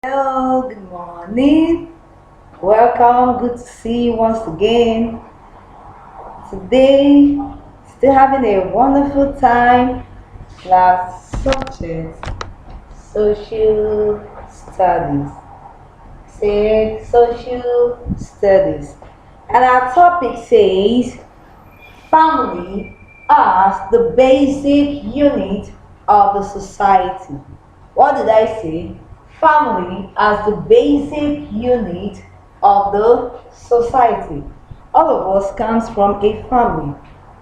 Hello, good morning. Welcome. Good to see you once again. Today, still having a wonderful time. Class subject social studies. Say social studies. And our topic says family as the basic unit of the society. What did I say? Family as the basic unit of the society. All of us comes from a family.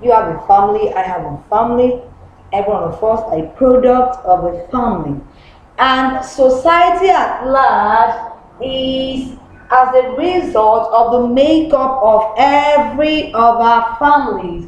You have a family, I have a family. Every one of us are a product of a family. And society at large is as a result of the makeup of every of our families.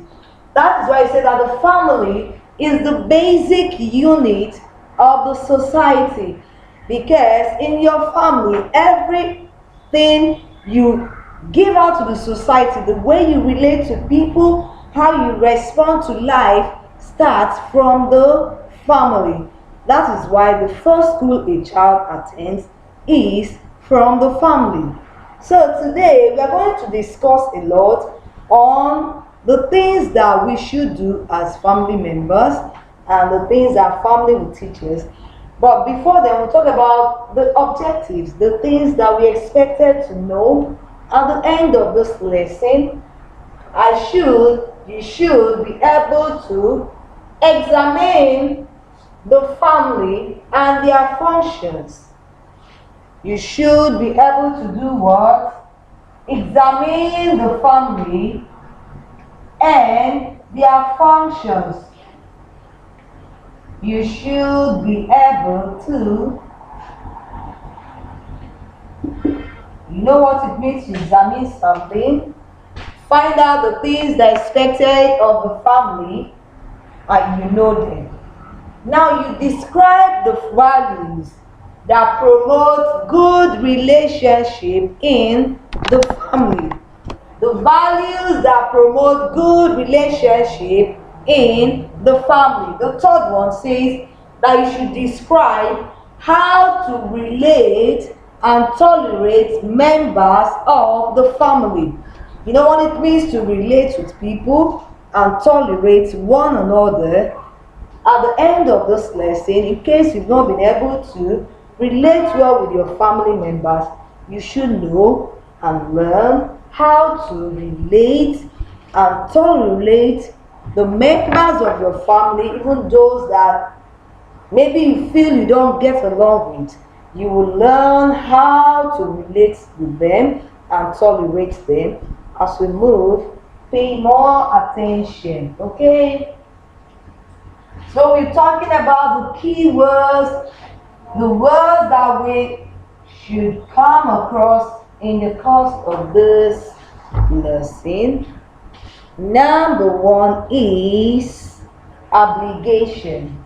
That is why I say that the family is the basic unit of the society, because in your family everything you give out to the society, the way you relate to people, how you respond to life starts from the family. That is why the first school a child attends is from the family. So today we are going to discuss a lot on the things that we should do as family members and the things that family will teach us. But before then, we'll talk about the objectives, the things that we expected to know at the end of this lesson. You should be able to examine the family and their functions. You should be able to do what? Examine the family and their functions. You should be able to, you know what it means to examine something, find out the things that are expected of the family, and you know them. Now you describe the values that promote good relationship in the family. The values that promote good relationship in the family. The third one says that you should describe how to relate and tolerate members of the family. You know what it means to relate with people and tolerate one another. At the end of this lesson, in case you've not been able to relate well with your family members, you should know and learn how to relate and tolerate the members of your family, even those that maybe you feel you don't get along with. You will learn how to relate with them and tolerate them. As we move, pay more attention, okay? So we're talking about the key words, the words that we should come across in the course of this lesson. Number one is obligation.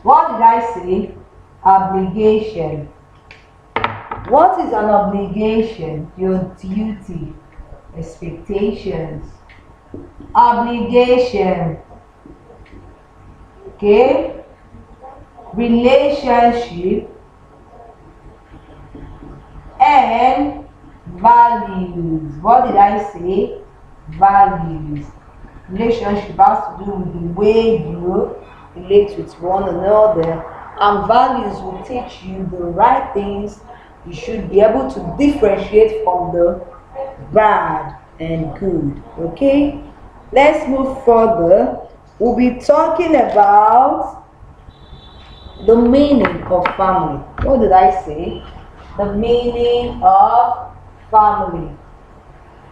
What did I say? Obligation. What is an obligation? Your duty, expectations. Obligation. Okay? Relationship and values. What did I say? Values. Relationship has to do with the way you relate with one another, and values will teach you the right things. You should be able to differentiate from the bad and good. Okay? Let's move further. We'll be talking about the meaning of family. What did I say? The meaning of family.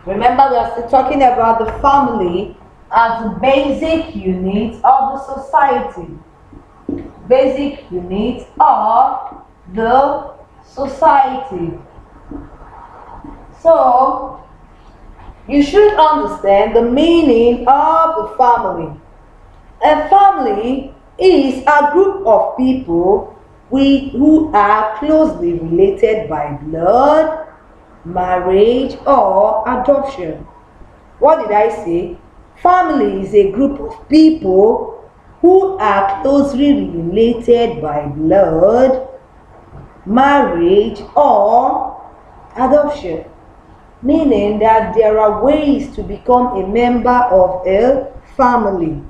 Remember, we are still talking about the family as the basic unit of the society. Basic unit of the society. So, you should understand the meaning of the family. A family is a group of people who are closely related by blood, marriage, or adoption. What did I say? Family is a group of people who are closely related by blood, marriage, or adoption. Meaning that there are ways to become a member of a family.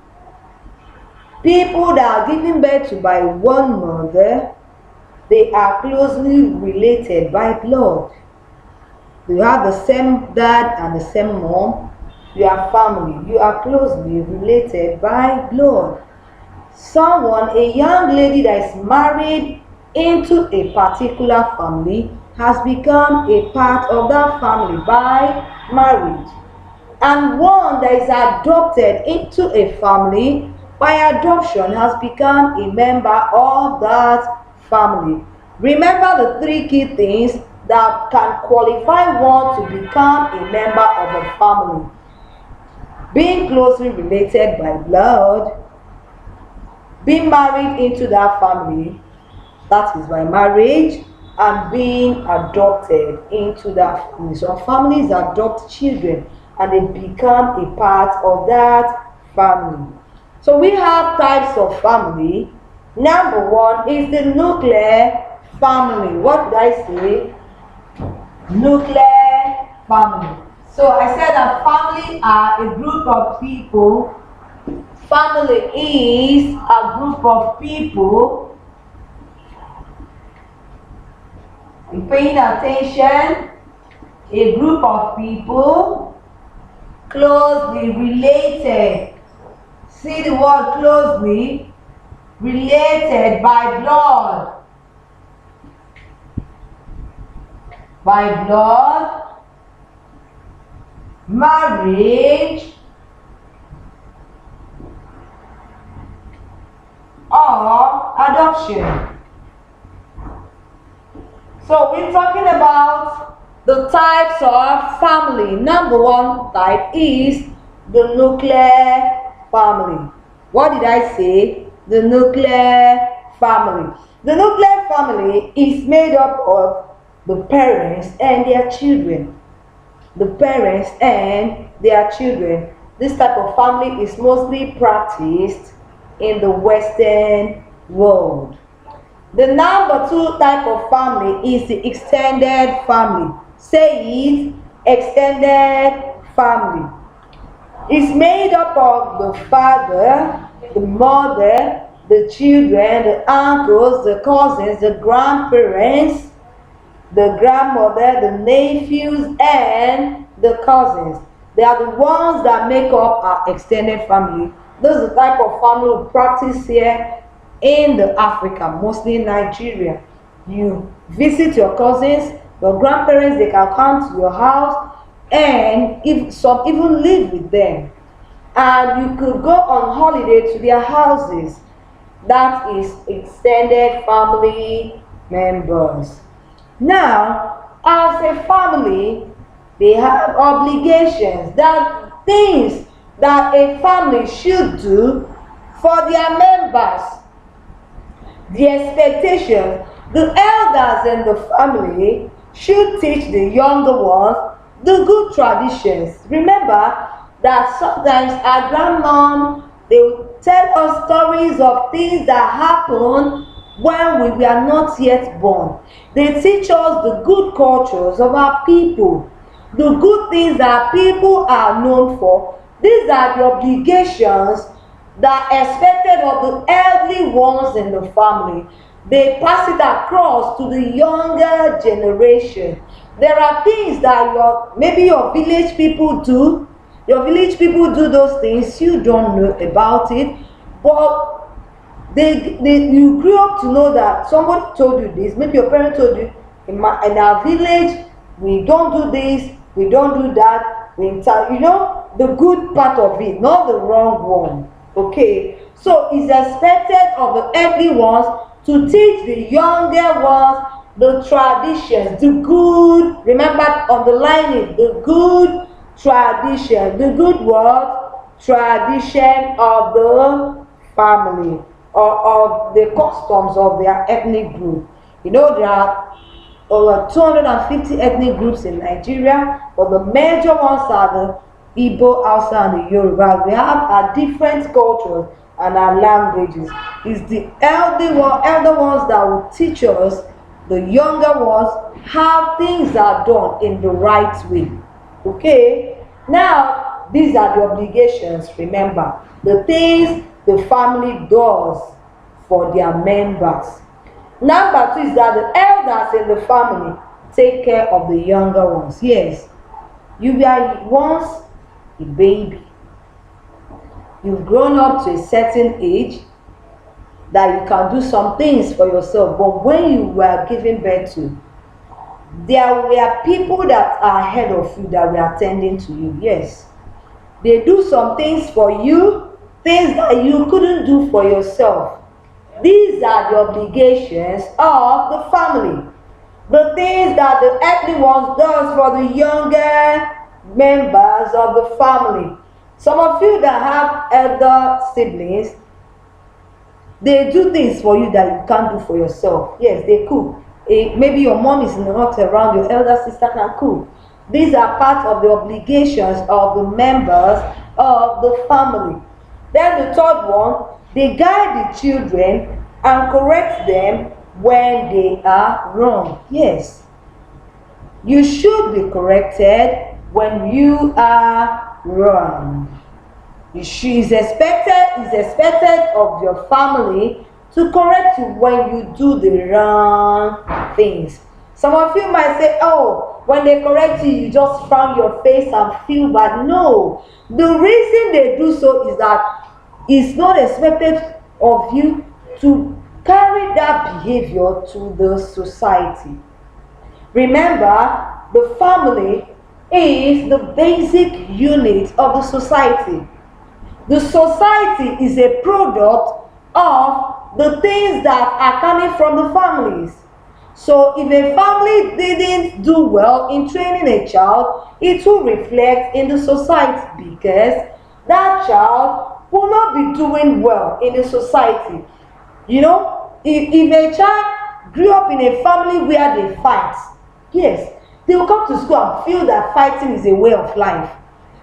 People that are given birth to by one mother, they are closely related by blood. You have the same dad and the same mom. You are family. You are closely related by blood. Someone, a young lady that is married into a particular family, has become a part of that family by marriage. And one that is adopted into a family by adoption has become a member of that family. Remember the three key things that can qualify one to become a member of a family: being closely related by blood, being married into that family, that is by marriage, and being adopted into that family. Some families adopt children and they become a part of that family. So we have types of family. Number one is the nuclear family. What did I say? Nuclear family. So I said that family are a group of people. Family is a group of people. You're paying attention. A group of people closely related. See the word closely related by blood. By blood, marriage, or adoption. So we're talking about the types of family. Number one type is the nuclear family. What did I say? The nuclear family. The nuclear family is made up of the parents and their children. The parents and their children. This type of family is mostly practiced in the Western world. The number two type of family is the extended family. Say it, extended family. It's made up of the father, the mother, the children, the uncles, the cousins, the grandparents, the grandmother, the nephews, and the cousins. They are the ones that make up our extended family. This is the type of family we practice here in the Africa, mostly in Nigeria. You visit your cousins, your grandparents, they can come to your house, and if some even live with them. And you could go on holiday to their houses. That is extended family members. Now, as a family, they have obligations, that things that a family should do for their members. The expectation, the elders in the family should teach the younger ones the good traditions. Remember that sometimes our grandmom, they will tell us stories of things that happened when we were not yet born. They teach us the good cultures of our people, the good things that people are known for. These are the obligations that are expected of the elderly ones in the family. They pass it across to the younger generation. There are things that maybe your village people do. Your village people do those things, you don't know about it, but you grew up to know that somebody told you this. Maybe your parent told you, in our village, we don't do this, we don't do that. The good part of it, not the wrong one. Okay, so it's expected of the elderly ones to teach the younger ones the traditions, the good. Remember, underline it, the good tradition, the good word, tradition of the family, or of the customs of their ethnic group. There are over 250 ethnic groups in Nigeria, but the major ones are the Igbo, Hausa, and the Yoruba. We have our different cultures and our languages. It's the elder ones that will teach us the younger ones, how things are done in the right way. Okay? Now, these are the obligations, remember. The things the family does for their members. Number two is that the elders in the family take care of the younger ones. Yes, you were once a baby. You've grown up to a certain age that you can do some things for yourself. But when you were given birth to, there were people that are ahead of you that were attending to you. Yes, they do some things for you, things that you couldn't do for yourself. These are the obligations of the family. The things that the earthly ones does for the younger members of the family. Some of you that have elder siblings, they do things for you that you can't do for yourself. Yes, they cook. Maybe your mom is not around, your elder sister can cook. These are part of the obligations of the members of the family. Then the third one, they guide the children and correct them when they are wrong. Yes, you should be corrected when you are wrong. It's expected of your family to correct you when you do the wrong things. Some of you might say, oh, when they correct you, you just frown your face and feel bad. No, the reason they do so is that it's not expected of you to carry that behavior to the society. Remember, the family is the basic unit of the society. The society is a product of the things that are coming from the families. So if a family didn't do well in training a child, it will reflect in the society, because that child will not be doing well in the society. You know, if a child grew up in a family where they fight, yes, they will come to school and feel that fighting is a way of life.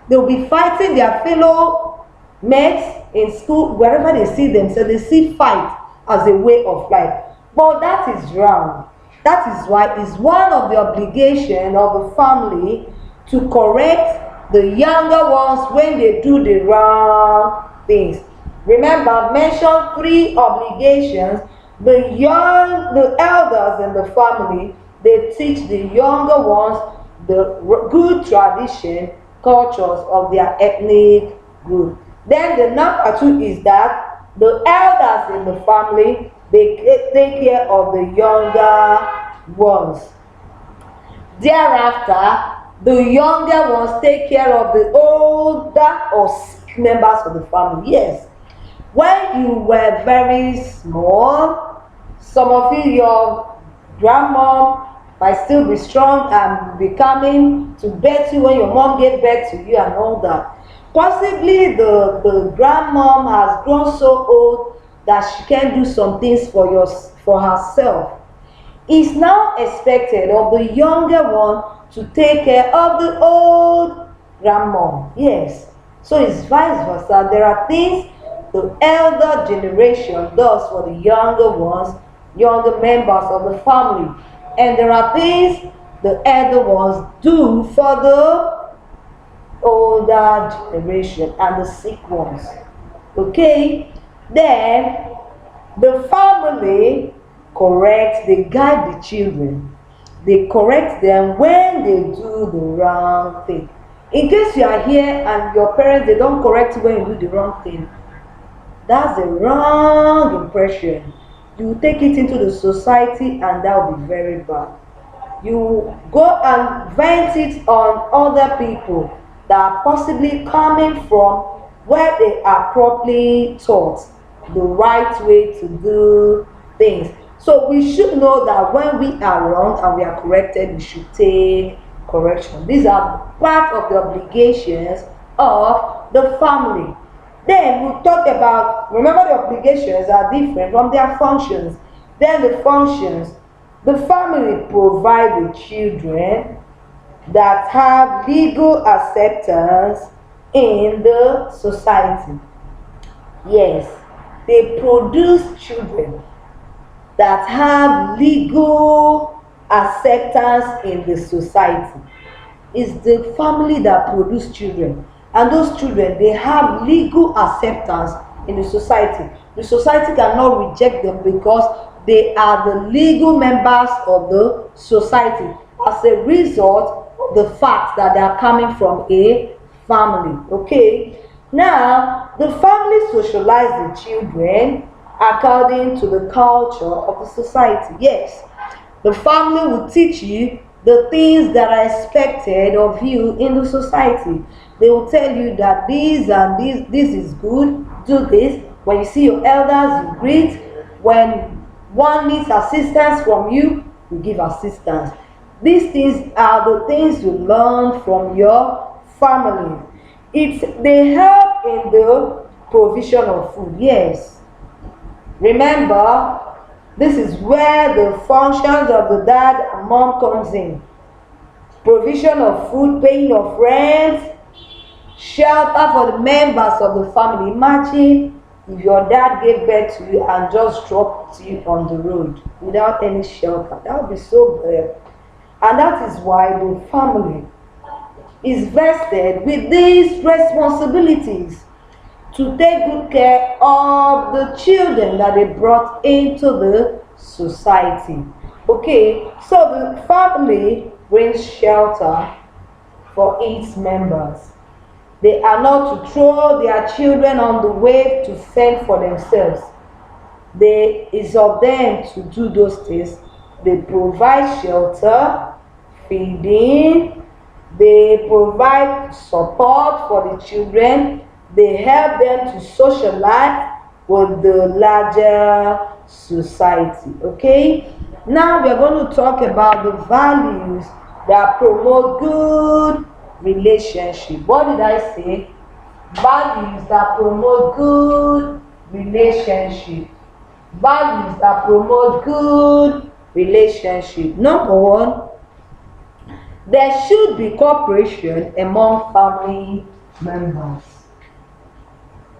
They will be fighting their fellow mates in school, wherever they see them, so they see fight as a way of life. But that is wrong. That is why it's one of the obligations of the family to correct the younger ones when they do the wrong things. Remember, mention 3 obligations. The elders in the family, they teach the younger ones the good tradition, cultures of their ethnic group. Then the number 2 is that the elders in the family, they take care of the younger ones. Thereafter, the younger ones take care of the older or sick members of the family. Yes, when you were very small, some of you, your grandmom might still be strong and be coming to birth you when your mom gave birth to you and all that. Possibly the grandmom has grown so old that she can do some things for herself. It's now expected of the younger one to take care of the old grandmom. Yes. So it's vice versa. There are things the elder generation does for the younger ones, younger members of the family. And there are things the elder ones do for the older generation and the sick ones. Okay? Then the family corrects, they guide the children. They correct them when they do the wrong thing. In case you are here and your parents, they don't correct you when you do the wrong thing, that's the wrong impression. You take it into the society and that will be very bad. You go and vent it on other people that are possibly coming from where they are properly taught the right way to do things. So we should know that when we are wrong and we are corrected, we should take correction. These are part of the obligations of the family. Then we'll talk about, remember the obligations are different from their functions. Then the functions, the family provide the children that have legal acceptance in the society. Yes, they produce children that have legal acceptance in the society. It's the family that produce children, and those children, they have legal acceptance in the society. The society cannot reject them because they are the legal members of the society as a result of the fact that they are coming from a family. Okay, now the family socialize the children according to the culture of the society. Yes, the family will teach you the things that are expected of you in the society. They will tell you that this and this is good, do this. When you see your elders, you greet. When one needs assistance from you, you give assistance. These things are the things you learn from your family. They help in the provision of food. Yes. Remember, this is where the functions of the dad and mom comes in. Provision of food, paying of rent, shelter for the members of the family. Imagine if your dad gave birth to you and just dropped you on the road without any shelter. That would be so bad. And that is why the family is vested with these responsibilities to take good care of the children that they brought into the society. Okay, so the family brings shelter for its members. They are not to throw their children on the way to fend for themselves. It's of them to do those things. They provide shelter, feeding, they provide support for the children, they help them to socialize with the larger society. Okay, now we are going to talk about the values that promote good relationship. What did I say? Values that promote good relationship. Values that promote good relationship. Number one, there should be cooperation among family members.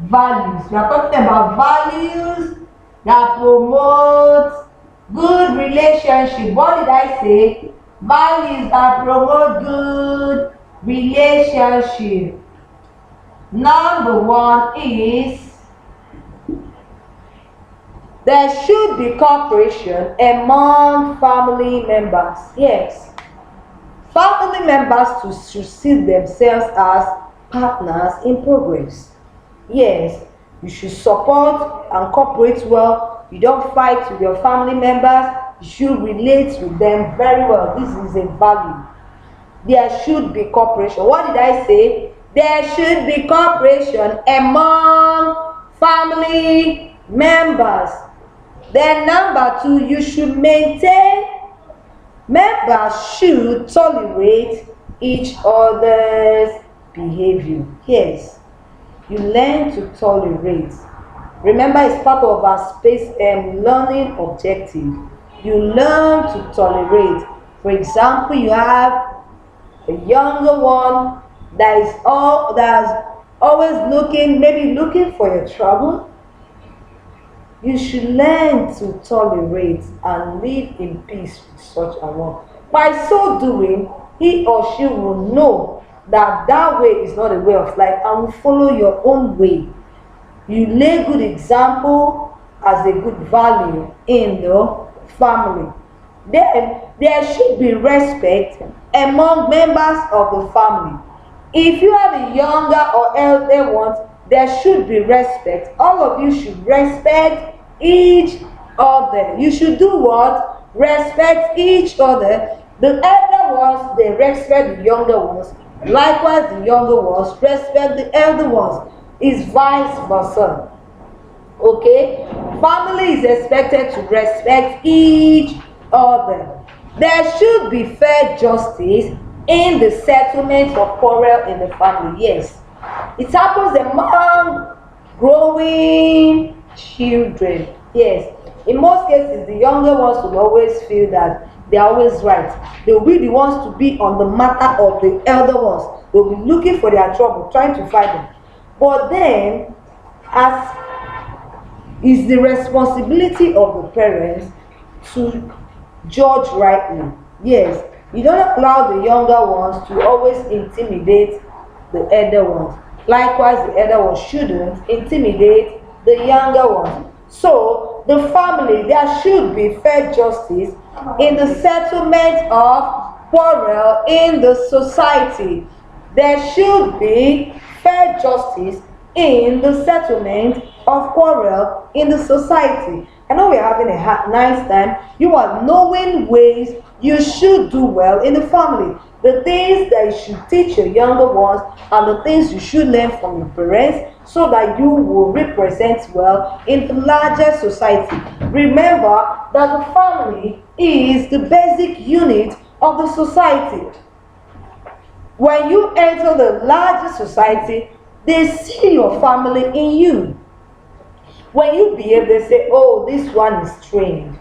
Values. We are talking about values that promote good relationship. What did I say? Values that promote good relationship. Number one is there should be cooperation among family members. Yes. Family members should see themselves as partners in progress. Yes, you should support and cooperate well. You don't fight with your family members. You should relate with them very well. This is a value. There should be cooperation. What did I say? There should be cooperation among family members. Then number two, you should maintain. Members should tolerate each other's behavior. Yes. You learn to tolerate. Remember, it's part of our space and learning objective. You learn to tolerate. For example, you have a younger one that's always looking for your trouble. You should learn to tolerate and live in peace with such a one. By so doing, he or she will know that way is not a way of life and will follow your own way. You lay good example as a good value in the family. Then there should be respect among members of the family. If you have a younger or elder one, there should be respect. All of you should respect each other. You should do what? Respect each other. The elder ones, they respect the younger ones. Likewise, the younger ones respect the elder ones. It's vice versa. Okay? Family is expected to respect each other. There should be fair justice in the settlement of quarrel in the family. Yes. It happens among growing children. Yes. In most cases, the younger ones will always feel that they are always right. They will be the ones to be on the matter of the elder ones. They will be looking for their trouble, trying to fight them. But then, as is the responsibility of the parents to judge rightly. Yes, you don't allow the younger ones to always intimidate the elder ones. Likewise, the elder ones shouldn't intimidate the younger ones. So, the family, there should be fair justice in the settlement of quarrel in the society. There should be fair justice in the settlement of quarrel in the society. I know we're having a nice time. You are knowing ways you should do well in the family. The things that you should teach your younger ones and the things you should learn from your parents so that you will represent well in the larger society. Remember that the family is the basic unit of the society. When you enter the larger society, they see your family in you. When you behave, they say, oh, this one is trained.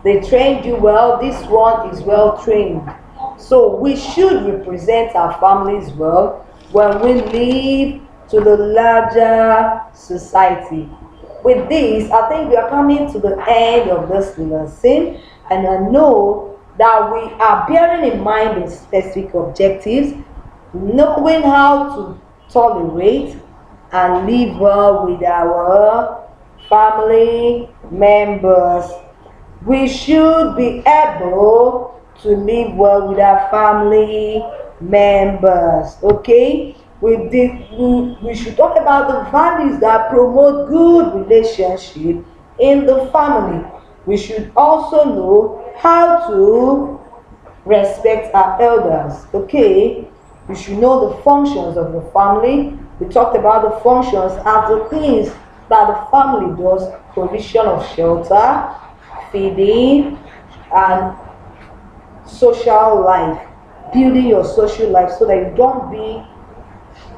They trained you well, this one is well trained. So we should represent our families well when we live to the larger society. With this, I think we are coming to the end of this lesson, and I know that we are bearing in mind the specific objectives, knowing how to tolerate and live well with our family members. We should be able to live well with our family members. Okay, we should talk about the values that promote good relationship in the family. We should also know how to respect our elders. Okay, we should know the functions of the family. We talked about the functions as the things that the family does: provision of shelter, feeding, and social life, building your social life so that you don't be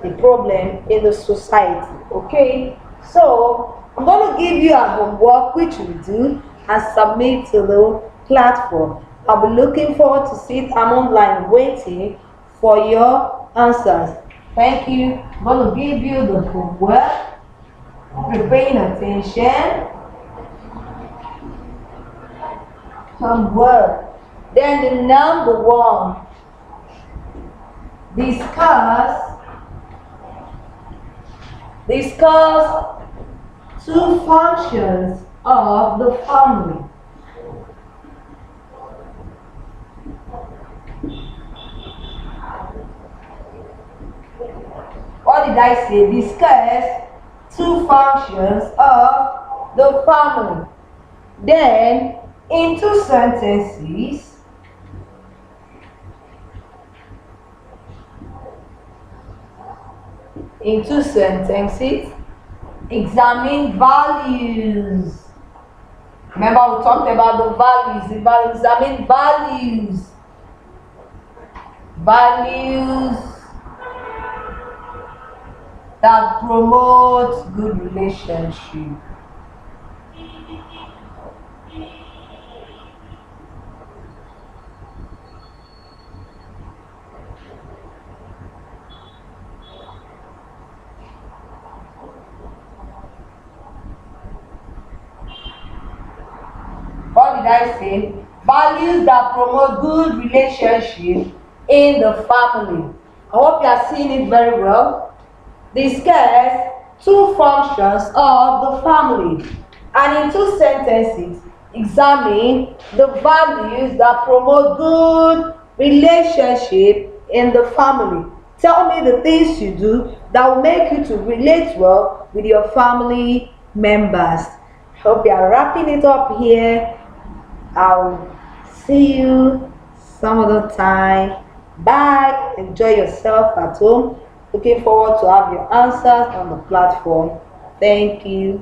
a problem in the society. Okay, so I'm going to give you a homework which you do and submit to the platform. I'll be looking forward to see it. I'm online waiting for your answers. Thank you. I'm going to give you the homework. Be paying attention. Homework. Then the number one, discuss two functions of the family. What did I say? Discuss two functions of the family. Then, in two sentences, examine values. Remember, we talked about the values. Examine values. Values that promote good relationship. What did I say? Values that promote good relationship in the family. I hope you are seeing it very well. Discuss two functions of the family. And in two sentences, examine the values that promote good relationship in the family. Tell me the things you do that will make you to relate well with your family members. Hope you are wrapping it up here. I'll see you some other time. Bye. Enjoy yourself at home. Looking forward to have your answers on the platform. Thank you.